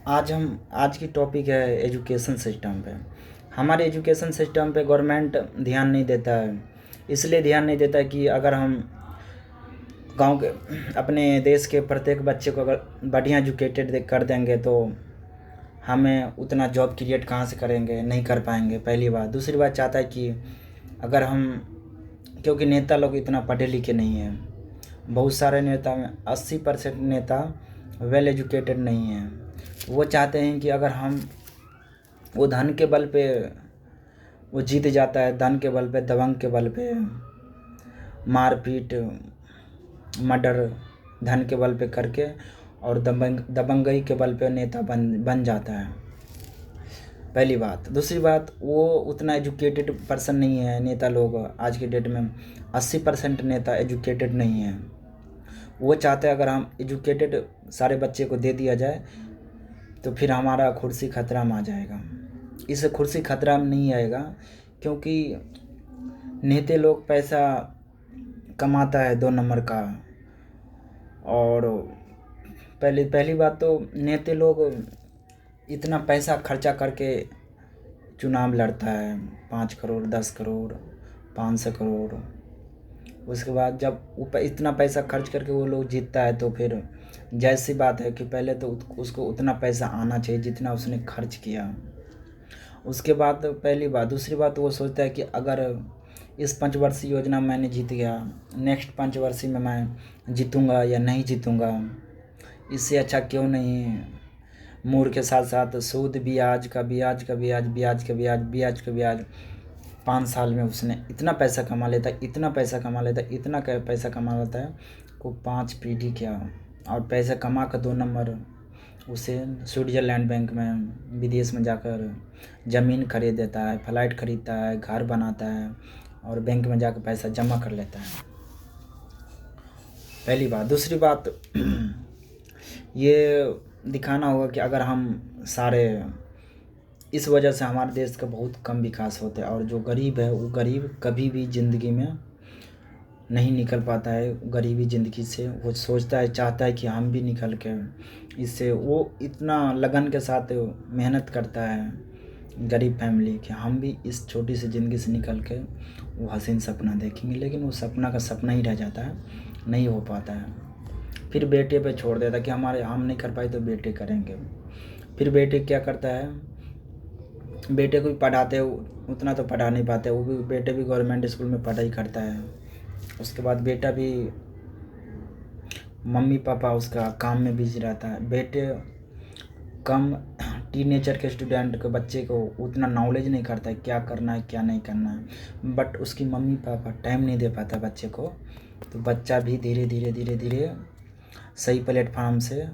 आज की टॉपिक है एजुकेशन सिस्टम पे। हमारे एजुकेशन सिस्टम पे गवर्नमेंट ध्यान नहीं देता है। इसलिए ध्यान नहीं देता है कि अगर हम गांव के अपने देश के प्रत्येक बच्चे को अगर बढ़िया एजुकेटेड कर देंगे तो हमें उतना जॉब क्रिएट कहाँ से करेंगे, नहीं कर पाएंगे, पहली बात। दूसरी बात चाहता है कि अगर हम, क्योंकि नेता लोग इतना पढ़े लिखे नहीं हैं, बहुत सारे नेता में 80% नेता वेल एजुकेटेड नहीं हैं। वो चाहते हैं कि अगर हम वो धन के बल पे वो जीत जाता है, धन के बल पे, दबंग के बल पे, मारपीट, मर्डर धन के बल पे करके और दबंगई के बल पे नेता बन जाता है, पहली बात। दूसरी बात, वो उतना एजुकेटेड पर्सन नहीं है। नेता लोग आज के डेट में 80% नेता एजुकेटेड नहीं है। वो चाहते हैं अगर हम एजुकेटेड सारे बच्चे को दे दिया जाए तो फिर हमारा कुर्सी खतरा में आ जाएगा। इस कुर्सी खतरा में नहीं आएगा क्योंकि नेता लोग पैसा कमाता है 2 नंबर का। और पहली बात तो नेता लोग इतना पैसा खर्चा करके चुनाव लड़ता है, 5 करोड़, 10 करोड़, 500 करोड़। उसके बाद जब इतना पैसा खर्च करके वो लोग जीतता है तो फिर जैसी बात है कि पहले तो उसको उतना पैसा आना चाहिए जितना उसने खर्च किया। उसके बाद पहली बात। दूसरी बात, वो सोचता है कि अगर इस 5 वर्षीय योजना मैंने जीत गया, नेक्स्ट 5 वर्षीय में मैं जीतूँगा या नहीं जीतूँगा, इससे अच्छा क्यों नहीं मूर के साथ साथ सूद, ब्याज का ब्याज का ब्याज, ब्याज का ब्याज, ब्याज का ब्याज, 5 साल में उसने इतना पैसा कमा लेता है, इतना पैसा कमा लेता है, इतना पैसा कमा लेता है को 5 पीढ़ी क्या। और पैसा कमा कर 2 नंबर उसे स्विट्ज़रलैंड बैंक में, विदेश में जाकर ज़मीन खरीद देता है, फ्लाइट खरीदता है, घर बनाता है और बैंक में जाकर पैसा जमा कर लेता है, पहली बात। दूसरी बात, ये दिखाना होगा कि अगर हम सारे, इस वजह से हमारे देश का बहुत कम विकास होता है। और जो गरीब है वो गरीब कभी भी ज़िंदगी में नहीं निकल पाता है गरीबी ज़िंदगी से। वो सोचता है, चाहता है कि हम भी निकल के इससे, वो इतना लगन के साथ मेहनत करता है गरीब फैमिली कि हम भी इस छोटी सी ज़िंदगी से निकल के वो हसीन सपना देखेंगे। लेकिन वो सपना का सपना ही रह जाता है, नहीं हो पाता है। फिर बेटे पे छोड़ देता कि हम नहीं कर पाए तो बेटे करेंगे। फिर बेटे क्या करता है, बेटे को भी पढ़ाते हो, उतना तो पढ़ा नहीं पाते, वो भी बेटे भी गवर्नमेंट स्कूल में पढ़ाई करता है। उसके बाद बेटा भी, मम्मी पापा उसका काम में बिजी रहता है। बेटे कम टीनेजर के स्टूडेंट के बच्चे को उतना नॉलेज नहीं करता है क्या करना है क्या नहीं करना है, बट उसकी मम्मी पापा टाइम नहीं दे पाता बच्चे को, तो बच्चा भी धीरे धीरे धीरे धीरे सही प्लेटफार्म से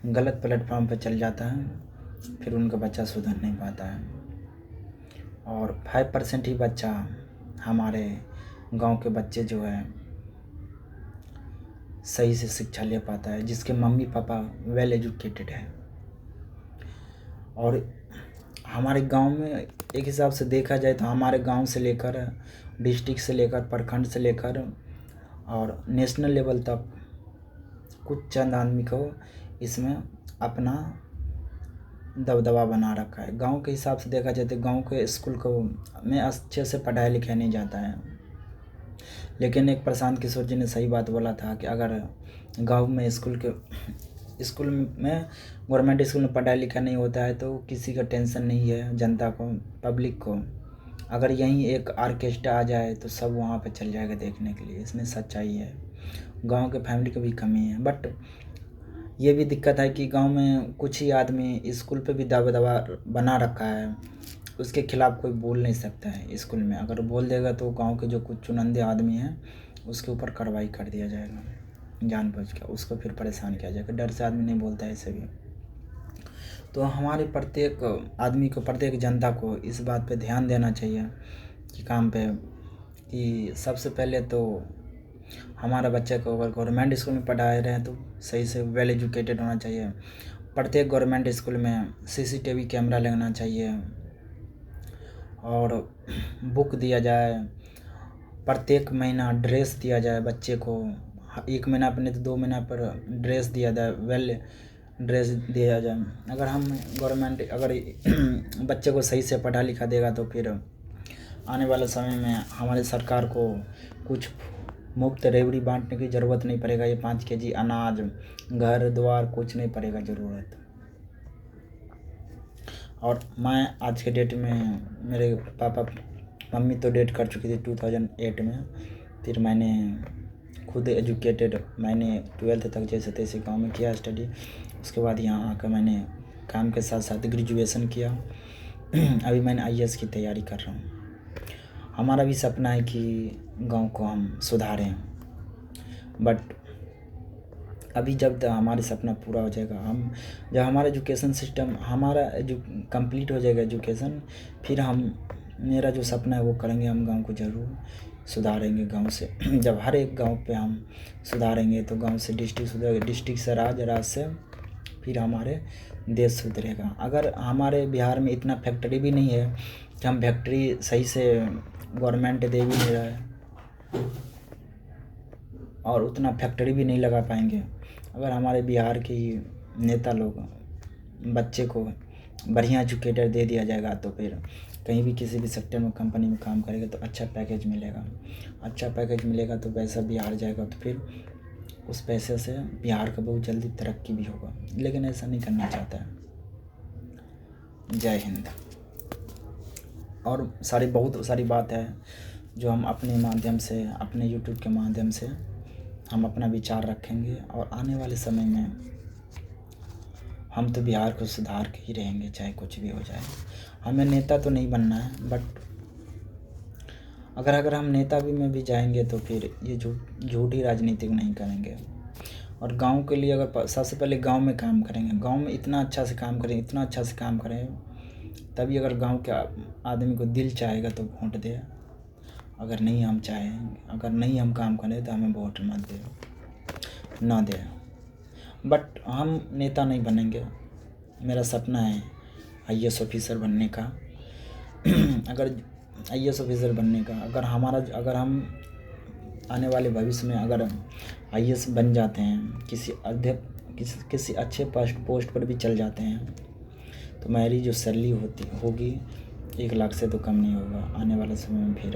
गलत प्लेटफार्म पर चल जाता है। फिर उनका बच्चा सुधर नहीं पाता है। और 5% ही बच्चा हमारे गांव के बच्चे जो है सही से शिक्षा ले पाता है जिसके मम्मी पापा वेल एजुकेटेड है। और हमारे गांव में एक हिसाब से देखा जाए तो हमारे गांव से लेकर डिस्ट्रिक्ट से लेकर प्रखंड से लेकर और नेशनल लेवल तक कुछ चंद आदमी को इसमें अपना दबदबा बना रखा है। गांव के हिसाब से देखा जाए तो गांव के स्कूल को में अच्छे से पढ़ाया लिखाया नहीं जाता है। लेकिन एक प्रशांत किशोर जी ने सही बात बोला था कि अगर गांव में स्कूल में गवर्नमेंट स्कूल में पढ़ाई लिखा नहीं होता है तो किसी का टेंशन नहीं है, जनता को, पब्लिक को। अगर यहीं एक आर्केस्ट्रा आ जाए तो सब वहाँ पे चल जाएगा देखने के लिए। इसमें सच्चाई है। गांव के फैमिली की भी कमी है, बट ये भी दिक्कत है कि गांव में कुछ ही आदमी स्कूल पे भी दबदबा बना रखा है, उसके खिलाफ़ कोई बोल नहीं सकता है। स्कूल में अगर बोल देगा तो गांव के जो कुछ चुनिंदे आदमी हैं उसके ऊपर कार्रवाई कर दिया जाएगा जानबूझ के, उसको फिर परेशान किया जाएगा। डर से आदमी नहीं बोलता है ऐसे भी। तो हमारे प्रत्येक आदमी को, प्रत्येक जनता को इस बात पे ध्यान देना चाहिए कि काम पे, कि सबसे पहले तो हमारा बच्चे को अगर गवर्नमेंट स्कूल में पढ़ा रहे हैं तो सही से वेल एजुकेटेड होना चाहिए। प्रत्येक गवर्नमेंट स्कूल में सीसीटीवी कैमरा लगना चाहिए और बुक दिया जाए, प्रत्येक महीना ड्रेस दिया जाए बच्चे को, 1 महीना पर नहीं तो 2 महीना पर ड्रेस दिया जाए, वेल ड्रेस दिया जाए। अगर हम गवर्नमेंट अगर बच्चे को सही से पढ़ा लिखा देगा तो फिर आने वाले समय में हमारी सरकार को कुछ मुफ्त रेवड़ी बांटने की ज़रूरत नहीं पड़ेगा। ये 5 केजी अनाज, घर द्वार कुछ नहीं पड़ेगा ज़रूरत। और मैं आज के डेट में, मेरे पापा मम्मी तो डेट कर चुकी थी 2008 में। फिर मैंने खुद एजुकेटेड, मैंने 12th तक जैसे तैसे गाँव में किया स्टडी। उसके बाद यहाँ आकर मैंने काम के साथ साथ ग्रेजुएशन किया। अभी मैंने IAS की तैयारी कर रहा हूँ। हमारा भी सपना है कि गांव को हम सुधारें, बट अभी जब हमारे सपना पूरा हो जाएगा, हम जब हमारा एजुकेशन सिस्टम हमारा कंप्लीट हो जाएगा एजुकेशन, फिर हम मेरा जो सपना है वो करेंगे। हम गांव को ज़रूर सुधारेंगे। गांव से जब हर एक गांव पे हम सुधारेंगे तो गांव से डिस्ट्रिक्ट सुधरेगा, डिस्ट्रिक्ट से राज्य, राज्य से फिर हमारे देश सुधरेगा। अगर हमारे बिहार में इतना फैक्ट्री भी नहीं है कि हम फैक्ट्री सही से गवर्नमेंट दे भी नहीं रहा है और उतना फैक्ट्री भी नहीं लगा पाएंगे। अगर हमारे बिहार के नेता लोग बच्चे को बढ़िया एजुकेटर दे दिया जाएगा तो फिर कहीं भी किसी भी सेक्टर में कंपनी में काम करेगा तो अच्छा पैकेज मिलेगा। अच्छा पैकेज मिलेगा तो पैसा बिहार जाएगा तो फिर उस पैसे से बिहार का बहुत जल्दी तरक्की भी होगा। लेकिन ऐसा नहीं करना चाहता है। जय हिंद। और बहुत सारी बात है जो हम अपने माध्यम से, अपने YouTube के माध्यम से हम अपना विचार रखेंगे। और आने वाले समय में हम तो बिहार को सुधार के ही रहेंगे, चाहे कुछ भी हो जाए। हमें नेता तो नहीं बनना है, बट अगर हम नेता में भी जाएंगे तो फिर ये झूठी राजनीति नहीं करेंगे। और गांव के लिए अगर सबसे पहले गांव में काम करेंगे, गांव में इतना अच्छा से काम करेंगे, इतना अच्छा से काम करें, तभी अगर गांव के आदमी को दिल चाहेगा तो वोट दे। अगर नहीं हम चाहेंगे, अगर नहीं हम काम करें तो हमें वोट ना दे। बट हम नेता नहीं बनेंगे। मेरा सपना है IAS ऑफिसर बनने का। अगर IAS ऑफिसर बनने का, अगर हम आने वाले भविष्य में अगर IAS बन जाते हैं, किसी अच्छे पोस्ट पर भी चल जाते हैं, तो मेरी जो सैलरी होगी 1 लाख से तो कम नहीं होगा। आने वाले समय में फिर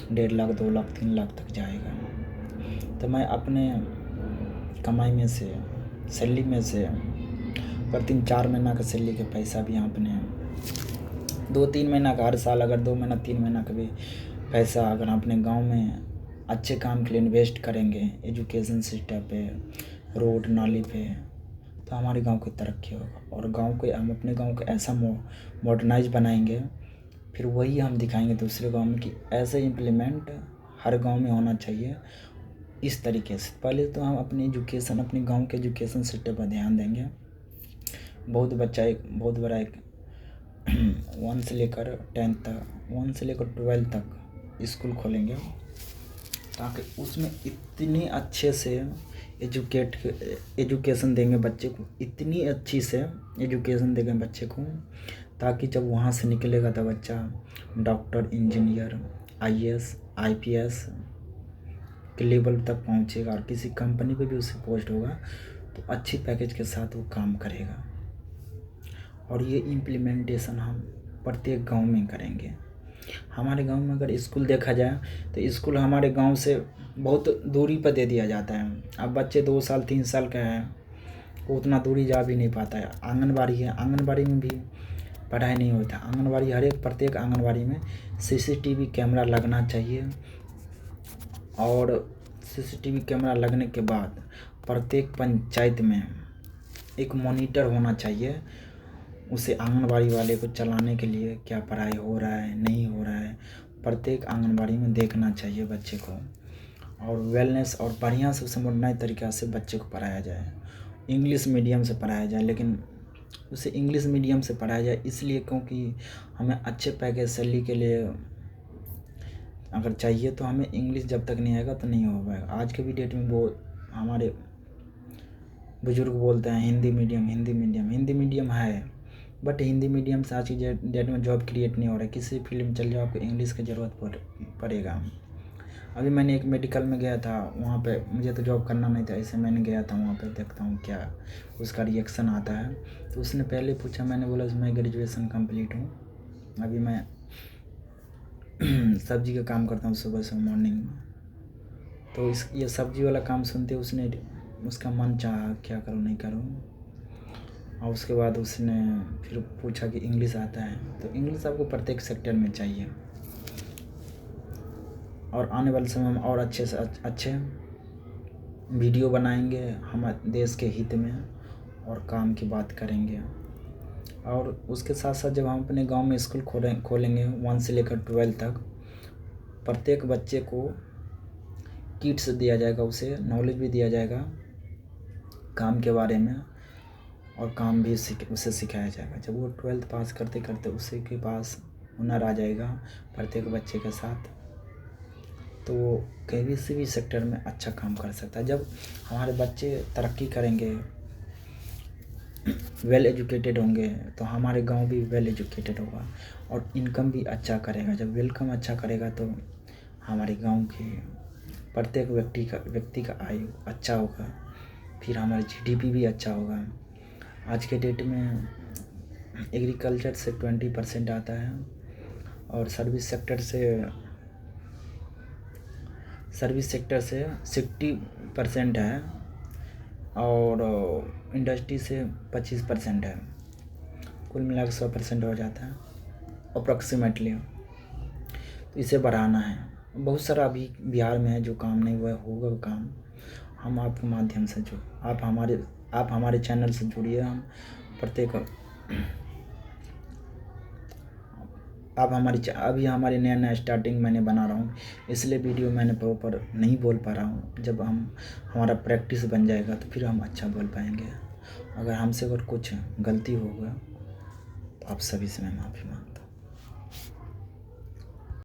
1.5 लाख, 2 लाख, 3 लाख तक जाएगा। तो मैं अपने कमाई में से, सैलरी में से पर 3-4 महीना का सैलरी के पैसा भी अपने 2-3 महीना का, हर साल अगर 2 महीना 3 महीना का भी पैसा अगर अपने गांव में अच्छे काम के लिए इन्वेस्ट करेंगे, एजुकेशन सिस्टम पे, रोड नाली पे, तो हमारे गांव की तरक्की होगा। और हम अपने गांव को ऐसा मॉडर्नाइज बनाएंगे, फिर वही हम दिखाएंगे दूसरे गांव में कि ऐसे इम्प्लीमेंट हर गांव में होना चाहिए। इस तरीके से पहले तो हम अपने गांव के एजुकेशन सिस्टम पर ध्यान देंगे। बहुत बड़ा एक 1 से लेकर 10 तक, 1 से लेकर 12 तक स्कूल खोलेंगे, ताकि उसमें इतनी अच्छे से एजुकेशन देंगे बच्चे को, इतनी अच्छी से एजुकेशन देंगे बच्चे को, ताकि जब वहाँ से निकलेगा तो बच्चा डॉक्टर, इंजीनियर, IAS, IPS के लेवल तक पहुँचेगा। और किसी कंपनी पे भी उसे पोस्ट होगा तो अच्छी पैकेज के साथ वो काम करेगा। और ये इम्प्लीमेंटेशन हम प्रत्येक गांव में करेंगे। हमारे गांव में अगर स्कूल देखा जाए तो स्कूल हमारे गांव से बहुत दूरी पर दे दिया जाता है। अब बच्चे 2 साल 3 साल का है, वो उतना दूरी जा भी नहीं पाता है। आंगनबाड़ी है, आंगनबाड़ी में भी पढ़ाई नहीं होता। प्रत्येक आंगनबाड़ी में CCTV कैमरा लगना चाहिए। और CCTV कैमरा लगने के बाद प्रत्येक पंचायत में एक मॉनिटर होना चाहिए, उसे आंगनबाड़ी वाले को चलाने के लिए, क्या पढ़ाई हो रहा है नहीं हो रहा है, प्रत्येक आंगनबाड़ी में देखना चाहिए बच्चे को। और वेलनेस और बढ़िया से उसे मॉडर्नाइज तरीक़ा से बच्चे को पढ़ाया जाए। इंग्लिश मीडियम से पढ़ाया जाए, लेकिन उसे इंग्लिश मीडियम से पढ़ाया जाए इसलिए क्योंकि हमें अच्छे पैकेज सैलरी के लिए अगर चाहिए तो हमें इंग्लिश जब तक नहीं आएगा तो नहीं हो पाएगा। आज के भी डेट में वो हमारे बुजुर्ग बोलते हैं हिंदी मीडियम है, बट हिंदी मीडियम से आज की डेट में जॉब क्रिएट नहीं हो रहा है। किसी फील्ड में चल जाओ आपको इंग्लिश की ज़रूरत पड़ेगा। अभी मैंने एक मेडिकल में गया था, वहाँ पे मुझे तो जॉब करना नहीं था, ऐसे मैंने गया था वहाँ पे, देखता हूँ क्या उसका रिएक्शन आता है। तो उसने पहले पूछा, मैंने बोला मैं ग्रेजुएशन कंप्लीट हूँ, अभी मैं सब्जी का काम करता हूँ सुबह से मॉर्निंग में। तो ये सब्जी वाला काम सुनते उसने उसका मन चाहा क्या करूँ नहीं करूँ। और उसके बाद उसने फिर पूछा कि इंग्लिश आता है, तो इंग्लिश आपको प्रत्येक सेक्टर में चाहिए। और आने वाले समय में और अच्छे से अच्छे वीडियो बनाएंगे हमारे देश के हित में, और काम की बात करेंगे। और उसके साथ साथ जब हम अपने गांव में स्कूल खोलेंगे 1 से लेकर 12 तक, प्रत्येक बच्चे को किट्स दिया जाएगा, उसे नॉलेज भी दिया जाएगा काम के बारे में, और काम भी उसे सिखाया जाएगा। जब वो 12th पास करते करते उसी के पास हुनर आ जाएगा प्रत्येक बच्चे के साथ, तो वो किसी भी सेक्टर में अच्छा काम कर सकता है। जब हमारे बच्चे तरक्की करेंगे, वेल एजुकेटेड होंगे, तो हमारे गांव भी वेल एजुकेटेड होगा और इनकम भी अच्छा करेगा। जब इनकम अच्छा करेगा तो हमारे गांव के प्रत्येक व्यक्ति का आय अच्छा होगा, फिर हमारी जीडीपी भी अच्छा होगा। आज के डेट में एग्रीकल्चर से 20% आता है, और सर्विस सेक्टर से 60% है, और इंडस्ट्री से 25% है। कुल मिला के 100% हो जाता है अप्रॉक्सीमेटली। तो इसे बढ़ाना है। बहुत सारा अभी बिहार में है जो काम नहीं हुआ, होगा वो काम। हम आपके माध्यम से आप हमारे चैनल से जुड़िए। हम प्रत्येक अभी हमारी नया स्टार्टिंग मैंने बना रहा हूँ, इसलिए वीडियो मैंने प्रॉपर नहीं बोल पा रहा हूँ। जब हमारा प्रैक्टिस बन जाएगा तो फिर हम अच्छा बोल पाएंगे। अगर हमसे कुछ गलती होगा तो आप सभी से मैं माफ़ी मांगता हूँ।